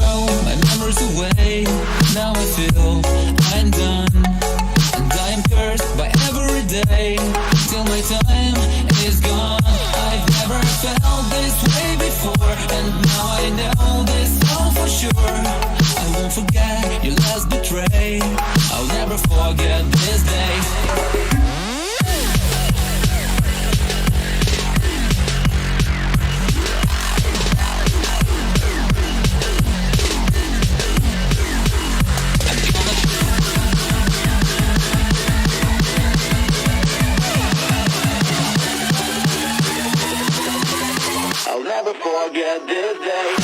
throw my memories away. Now I feel I'm done, and I am cursed by every day till my time is gone. I've never felt this way before, and now I know this all for sure. I won't forget your last betray. I'll never forget this day. I'll never forget this day.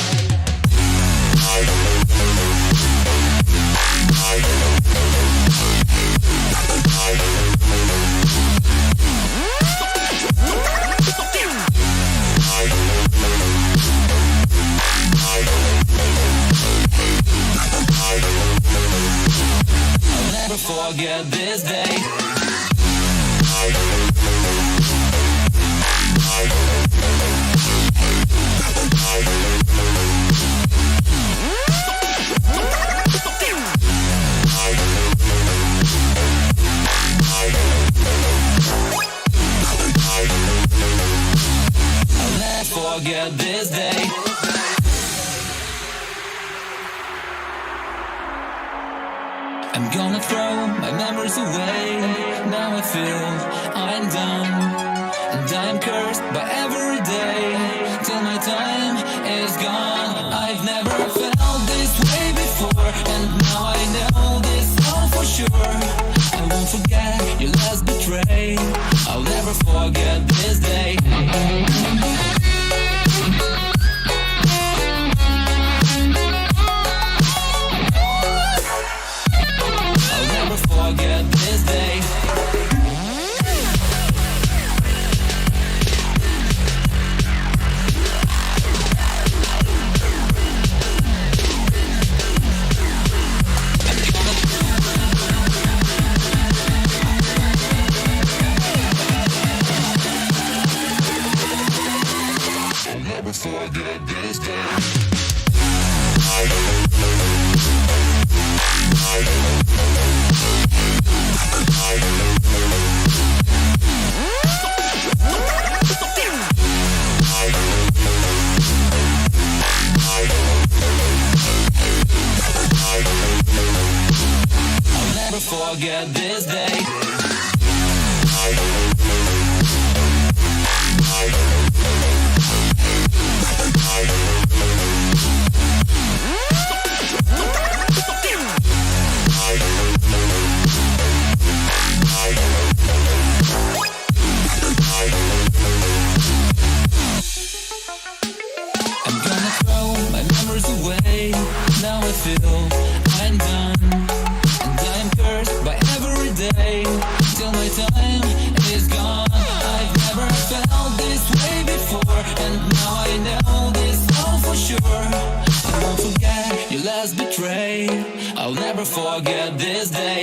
I'll never forget this day. I'll never forget this day. I'm gonna throw my memories away. Now I feel I'm done, and I'm cursed by every day till my time is gone. I've never felt this way before, and now I know this all for sure. I won't forget your last betray. I'll never forget this day. Forget this day. I'll never forget this day. I'll never forget this day. I'm gonna throw my memories away. Now I feel I'm done, and I'm cursed by every day till my time is gone. I've never felt this way before, and now I know this all for sure. I won't forget your last betray. I'll never forget this day.